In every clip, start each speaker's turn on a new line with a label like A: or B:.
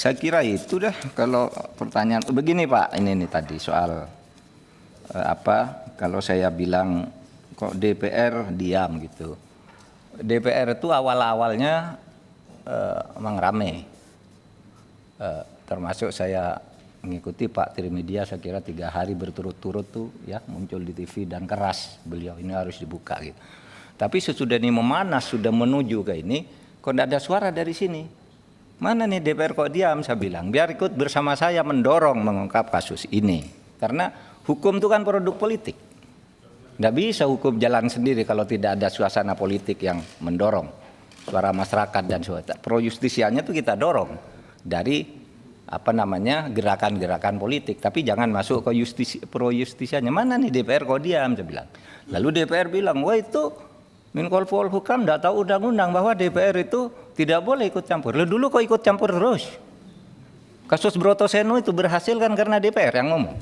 A: Saya kira itu dah kalau pertanyaan begini Pak, ini nih tadi soal kalau saya bilang kok DPR diam gitu. DPR itu awal-awalnya memang rame, termasuk saya mengikuti Pak Trimedia, saya kira 3 hari berturut-turut tuh ya muncul di TV dan keras beliau ini harus dibuka gitu. Tapi sesudah ini memanas, sudah menuju ke ini, kok tidak ada suara dari sini. Mana nih DPR kok diam? Saya bilang biar ikut bersama saya mendorong mengungkap kasus ini. Karena hukum itu kan produk politik. Tidak bisa hukum jalan sendiri kalau tidak ada suasana politik yang mendorong suara masyarakat dan suara. Pro justisianya itu kita dorong dari gerakan-gerakan politik. Tapi jangan masuk ke pro justisianya. Mana nih DPR kok diam? Saya bilang. Lalu DPR bilang, wah itu Menko Polhukam tidak tahu undang-undang bahwa DPR itu tidak boleh ikut campur. Lalu dulu kok ikut campur terus? Kasus Brotoseno itu berhasil kan karena DPR yang ngomong.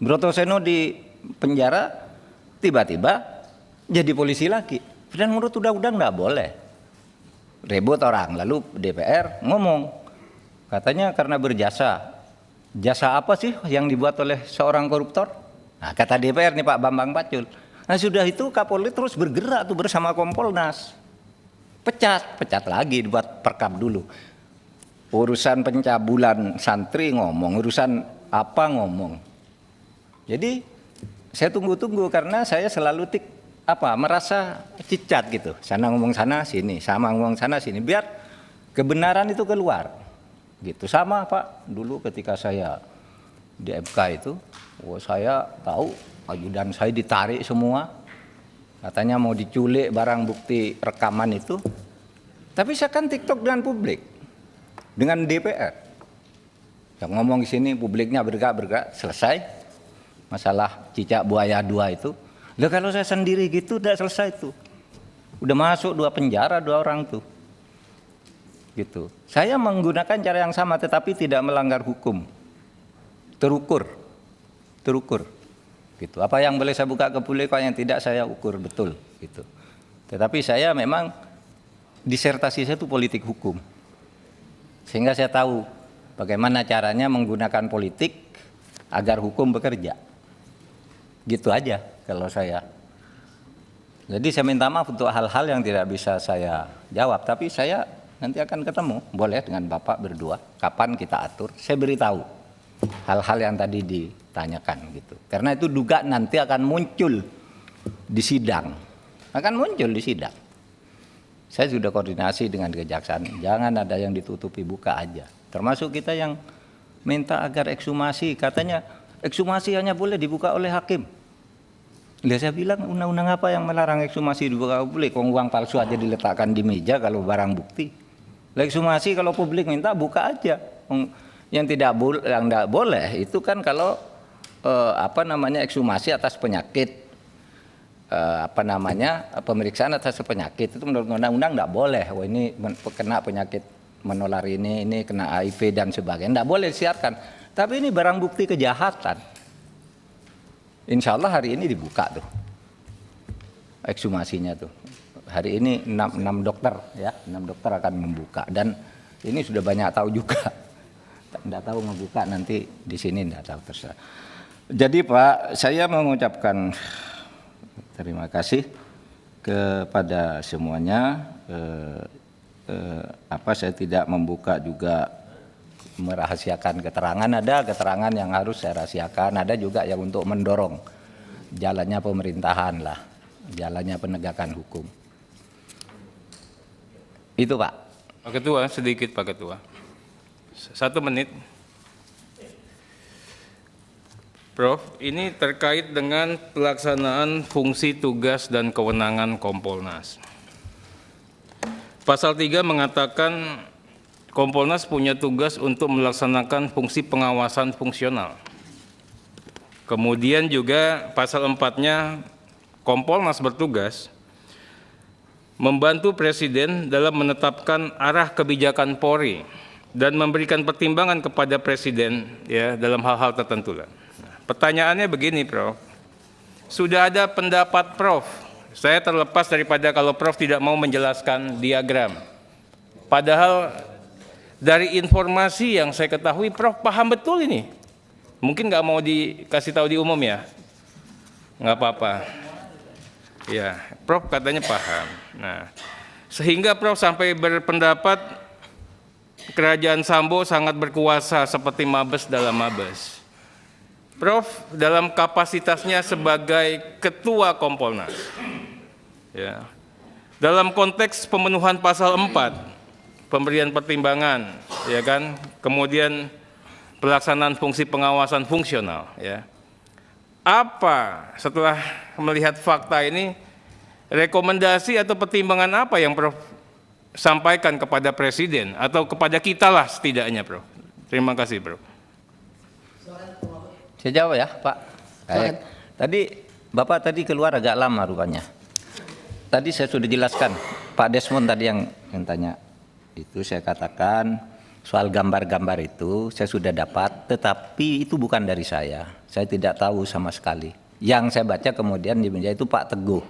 A: Brotoseno di penjara tiba-tiba jadi polisi lagi. Dan menurut undang-undang tidak boleh. Ribut orang. Lalu DPR ngomong. Katanya karena berjasa. Jasa apa sih yang dibuat oleh seorang koruptor? Nah, kata DPR nih Pak Bambang Pacul. Nah sudah itu Kapolri terus bergerak tuh bersama Kompolnas. Pecat lagi dibuat perkap dulu. Urusan pencabulan santri ngomong, urusan apa ngomong. Jadi saya tunggu-tunggu karena saya selalu merasa cicat gitu. Sana ngomong sana sini, sama ngomong sana sini biar kebenaran itu keluar. Gitu sama Pak dulu ketika saya di MK itu, saya tahu ajudan saya ditarik semua, katanya mau diculik barang bukti rekaman itu. Tapi saya kan TikTok dengan publik, dengan DPR. Yang ngomong di sini publiknya bergerak, selesai masalah cicak buaya 2 itu. Lah kalau saya sendiri gitu udah selesai tuh, udah masuk 2 penjara 2 orang tuh. Gitu. Saya menggunakan cara yang sama tetapi tidak melanggar hukum, terukur. Gitu. Apa yang boleh saya buka ke publik, apa yang tidak saya ukur betul gitu. Tetapi saya memang disertasi saya itu politik hukum. Sehingga saya tahu bagaimana caranya menggunakan politik agar hukum bekerja. Gitu aja kalau saya. Jadi saya minta maaf untuk hal-hal yang tidak bisa saya jawab, tapi saya nanti akan ketemu boleh dengan Bapak berdua kapan kita atur, saya beritahu hal-hal yang tadi ditanyakan gitu. Karena itu duga nanti akan muncul di sidang. Saya sudah koordinasi dengan kejaksaan, jangan ada yang ditutupi, buka aja. Termasuk kita yang minta agar ekshumasi, katanya ekshumasi hanya boleh dibuka oleh hakim. Lihat saya bilang undang-undang apa yang melarang ekshumasi dibuka publik? Uang palsu aja diletakkan di meja kalau barang bukti. Ekshumasi kalau publik minta buka aja. Yang tidak boleh itu kan kalau ekshumasi atas penyakit, pemeriksaan atas penyakit itu menurut undang-undang tidak boleh. Wah ini kena penyakit menular ini kena HIV dan sebagainya, tidak boleh disiarkan. Tapi ini barang bukti kejahatan. Insya Allah hari ini dibuka tuh ekshumasinya tuh. Hari ini 6 dokter ya, 6 dokter akan membuka dan ini sudah banyak tahu juga. Tidak tahu ngebuka nanti di sini tidak tahu, terserah. Jadi Pak, saya mengucapkan terima kasih kepada semuanya. Saya tidak membuka juga merahasiakan keterangan. Ada keterangan yang harus saya rahasiakan, ada juga yang untuk mendorong jalannya pemerintahan lah, jalannya penegakan hukum. Itu Pak.
B: Pak Ketua, sedikit Pak Ketua. 1 menit. Prof, ini terkait dengan pelaksanaan fungsi tugas dan kewenangan Kompolnas. Pasal 3 mengatakan Kompolnas punya tugas untuk melaksanakan fungsi pengawasan fungsional. Kemudian juga pasal 4-nya Kompolnas bertugas membantu Presiden dalam menetapkan arah kebijakan Polri dan memberikan pertimbangan kepada Presiden ya dalam hal-hal tertentu. Pertanyaannya begini, Prof. Sudah ada pendapat Prof. Saya terlepas daripada kalau Prof tidak mau menjelaskan diagram. Padahal dari informasi yang saya ketahui, Prof paham betul ini. Mungkin nggak mau dikasih tahu di umum ya, nggak apa-apa. Ya, Prof katanya paham. Nah, sehingga Prof sampai berpendapat kerajaan Sambo sangat berkuasa seperti Mabes dalam Mabes. Prof dalam kapasitasnya sebagai Ketua Kompolnas, ya, dalam konteks pemenuhan pasal 4, pemberian pertimbangan, ya kan, kemudian pelaksanaan fungsi pengawasan fungsional, ya. Apa setelah melihat fakta ini, rekomendasi atau pertimbangan apa yang Prof sampaikan kepada Presiden atau kepada kita lah setidaknya, Prof? Terima kasih, Prof.
A: Saya jawab ya, Pak. Bapak tadi keluar agak lama rupanya. Tadi saya sudah jelaskan, Pak Desmond tadi yang tanya. Itu saya katakan soal gambar-gambar itu saya sudah dapat, tetapi itu bukan dari saya. Saya tidak tahu sama sekali. Yang saya baca kemudian di media itu Pak Teguh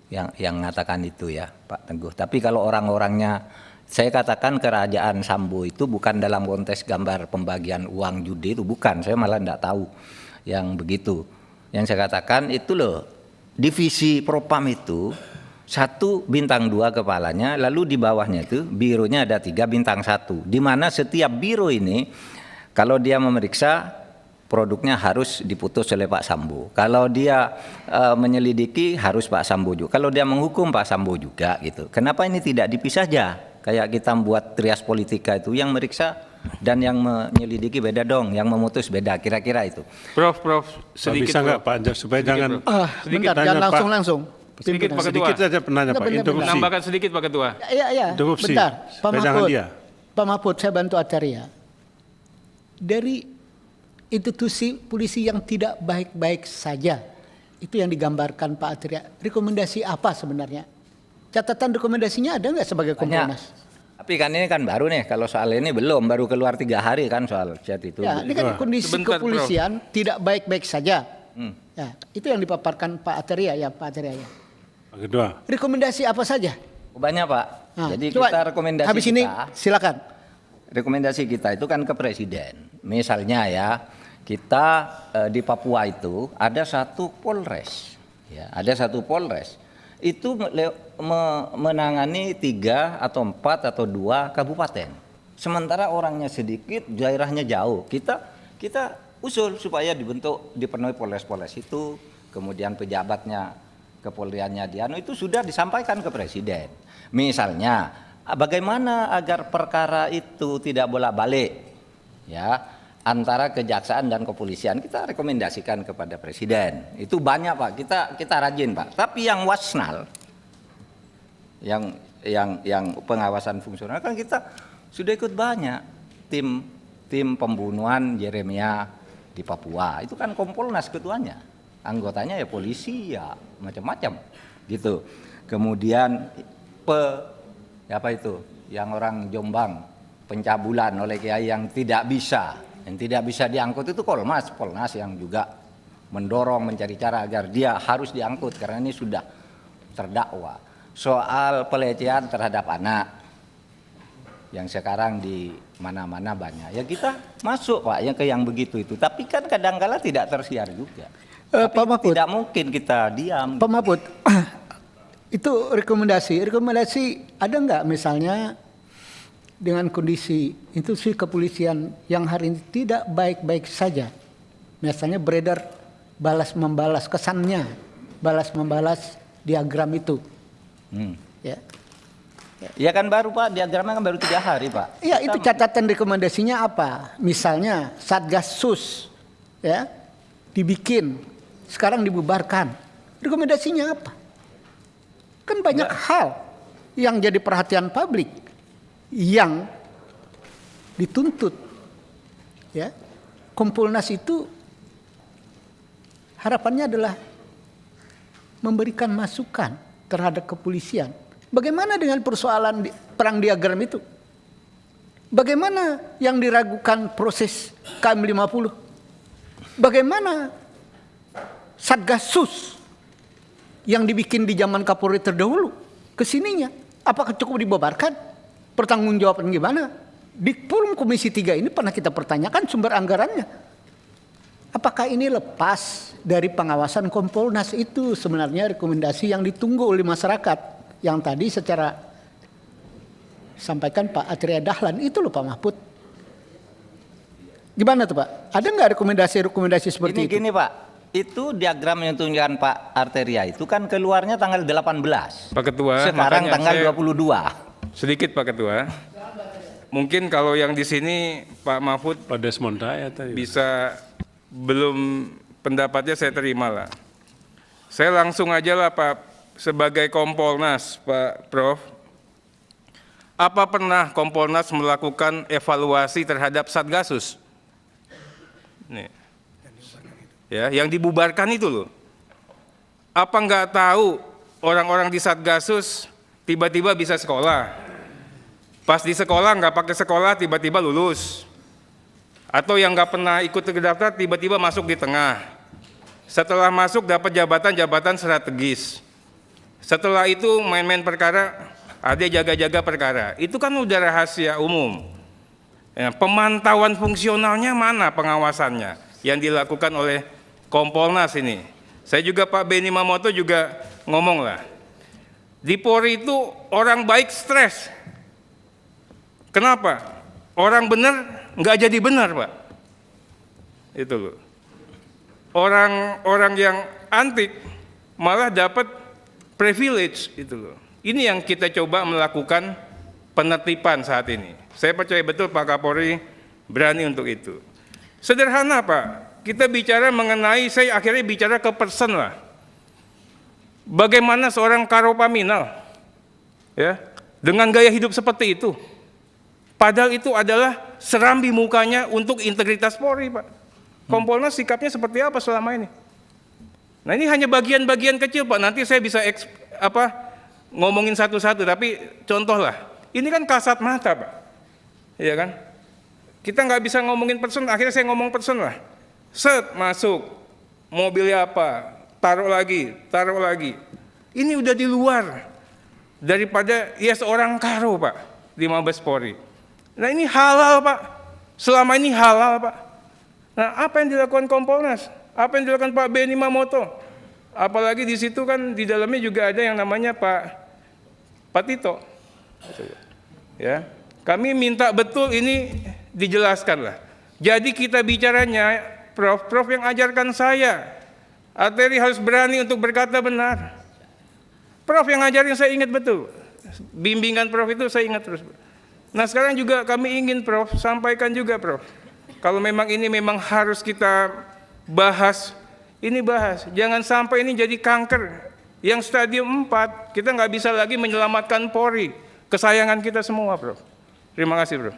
A: yang mengatakan itu ya, Pak Teguh. Tapi kalau orang-orangnya, saya katakan kerajaan Sambo itu bukan dalam konteks gambar pembagian uang judi itu, bukan. Saya malah tidak tahu yang begitu. Yang saya katakan itu loh, divisi Propam itu 1 bintang 2 kepalanya, lalu di bawahnya itu bironya ada 3 bintang 1, di mana setiap biro ini kalau dia memeriksa produknya harus diputus oleh Pak Sambo. Kalau dia menyelidiki harus Pak Sambo juga. Kalau dia menghukum Pak Sambo juga gitu. Kenapa ini tidak dipisah aja? Kayak kita membuat trias politika itu, yang meriksa dan yang menyelidiki beda dong, yang memutus beda, kira-kira itu.
B: Prof, sedikit.
C: Bisa nggak Pak, supaya
B: Sedikit,
C: jangan.
B: Sedikit,
D: Bentar, jangan langsung.
B: Sedikit, Pak Ketua.
C: Sedikit saja penanya Pak, interupsi.
B: Menambahkan sedikit, Pak Ketua.
D: Iya.
C: Interupsi.
D: Bentar, Pak
C: Supaya jangan
D: Mahfud.
C: dia.
D: Pak Mahfud, saya bantu Acarya. Dari institusi polisi yang tidak baik-baik saja, itu yang digambarkan Pak Acarya. Rekomendasi apa sebenarnya? Catatan rekomendasinya ada nggak sebagai Kompolnas?
A: Tapi kan ini kan baru nih, kalau soal ini belum, baru keluar 3 hari kan soal chat itu.
D: Ya, ini kan kondisi
B: Sebentar,
D: kepolisian tidak baik-baik saja. Ya, itu yang dipaparkan Pak Acarya ya, Pak Acarya ya.
C: Pak Kedua.
D: Rekomendasi apa saja?
A: Banyak Pak.
D: Nah,
A: Jadi
D: coba
A: kita rekomendasi
D: habis ini silakan.
A: Rekomendasi kita itu kan ke Presiden. Misalnya ya, kita di Papua itu ada 1 Polres. Ya, ada 1 Polres. Itu menangani 3 atau 4 atau 2 kabupaten. Sementara orangnya sedikit, daerahnya jauh. Kita usul supaya dipenuhi Polres-Polres itu, kemudian pejabatnya, kepolriannya itu sudah disampaikan ke Presiden. Misalnya, bagaimana agar perkara itu tidak bolak-balik, ya, antara kejaksaan dan kepolisian, kita rekomendasikan kepada Presiden. Itu banyak Pak, kita rajin Pak. Tapi yang wasnal, yang pengawasan fungsional kan kita sudah ikut banyak. Tim pembunuhan Jeremia di Papua, itu kan Kompolnas ketuanya. Anggotanya ya polisi ya macam-macam gitu. Kemudian apa itu? Yang orang Jombang pencabulan oleh kiai yang tidak bisa diangkut itu Polnas yang juga mendorong mencari cara agar dia harus diangkut karena ini sudah terdakwa. Soal pelecehan terhadap anak yang sekarang di mana-mana banyak, ya kita masuk Pak yang begitu itu. Tapi kan kadang-kala tidak tersiar juga.
D: Pak Mahfud,
A: tidak mungkin kita diam.
D: Pak Mahfud, itu rekomendasi ada nggak misalnya dengan kondisi institusi kepolisian yang hari ini tidak baik-baik saja, misalnya beredar balas membalas kesannya, balas membalas diagram itu,
A: Ya kan baru Pak, diagramnya kan baru 3 hari Pak.
D: Iya, itu catatan rekomendasinya apa? Misalnya Satgas Sus, ya, dibikin, sekarang dibubarkan. Rekomendasinya apa? Kan banyak hal yang jadi perhatian publik, yang dituntut, ya. Kompolnas itu harapannya adalah memberikan masukan terhadap kepolisian. Bagaimana dengan persoalan perang diagram itu? Bagaimana yang diragukan proses KM50? Bagaimana Satgas Sus yang dibikin di zaman Kapolri terdahulu kesininya? Apakah cukup dibubarkan? Pertanggungjawaban gimana? di forum Komisi 3 ini pernah kita pertanyakan sumber anggarannya. Apakah ini lepas dari pengawasan Kompolnas? Itu sebenarnya rekomendasi yang ditunggu oleh masyarakat. Yang tadi secara sampaikan Pak Atria Dahlan itu loh Pak Mahfud. Gimana tuh Pak? Ada nggak rekomendasi seperti itu?
A: Gini Pak, itu diagram yang tunjukkan Pak Arteria itu kan keluarnya tanggal 18.
B: Pak Ketua,
A: Sekarang
B: makanya
A: tanggal
B: saya
A: 22.
B: sedikit Pak Ketua. Mungkin kalau yang di sini Pak Mahfud
C: Pak Desmond ya tadi.
B: bisa belum pendapatnya saya terima lah. Saya langsung aja lah Pak, sebagai Kompolnas Pak Prof. Apa pernah Kompolnas melakukan evaluasi terhadap Satgasus? Nih. Ya, yang dibubarkan itu loh. Apa nggak tahu orang-orang di Satgasus tiba-tiba bisa sekolah? Pas di sekolah nggak pakai sekolah tiba-tiba lulus. Atau yang nggak pernah ikut terdaftar tiba-tiba masuk di tengah. Setelah masuk dapat jabatan-jabatan strategis. Setelah itu main-main perkara, ada jaga-jaga perkara. Itu kan udah rahasia umum. Ya, pemantauan fungsionalnya mana pengawasannya yang dilakukan oleh Kompolnas ini. Saya juga Pak Benny Mamoto juga ngomong lah. Di Polri itu orang baik stres. Kenapa? Orang benar nggak jadi benar Pak. Itu loh. Orang yang antik malah dapat privilege itu loh. Ini yang kita coba melakukan penertiban saat ini. Saya percaya betul Pak Kapolri berani untuk itu. Sederhana Pak, kita bicara mengenai, saya akhirnya bicara ke person lah. Bagaimana seorang Karopaminal ya, dengan gaya hidup seperti itu. Padahal itu adalah serambi mukanya untuk integritas Polri Pak. Kompolnas sikapnya seperti apa selama ini? Nah ini hanya bagian-bagian kecil Pak, nanti saya bisa ngomongin satu-satu, tapi contoh lah. Ini kan kasat mata Pak, iya kan? Kita nggak bisa ngomongin person, akhirnya saya ngomong person lah. Set, masuk, mobilnya apa, taruh lagi. Ini udah di luar daripada ya seorang Karo Pak di Mabes Polri. Nah ini halal Pak, selama ini halal Pak. Nah apa yang dilakukan Kompolnas? Apa yang dilakukan Pak Benny Mamoto? Apalagi di situ kan di dalamnya juga ada yang namanya Pak Tito. Ya, kami minta betul ini dijelaskan lah. Jadi kita bicaranya, Prof yang ajarkan saya, Arteri harus berani untuk berkata benar. Prof yang ngajarin saya ingat betul. Bimbingan Prof itu saya ingat terus. Nah sekarang juga kami ingin Prof sampaikan juga Prof. Kalau memang ini memang harus kita bahas, ini bahas. Jangan sampai ini jadi kanker. Yang stadium 4, kita nggak bisa lagi menyelamatkan Polri. Kesayangan kita semua Prof. Terima kasih Prof.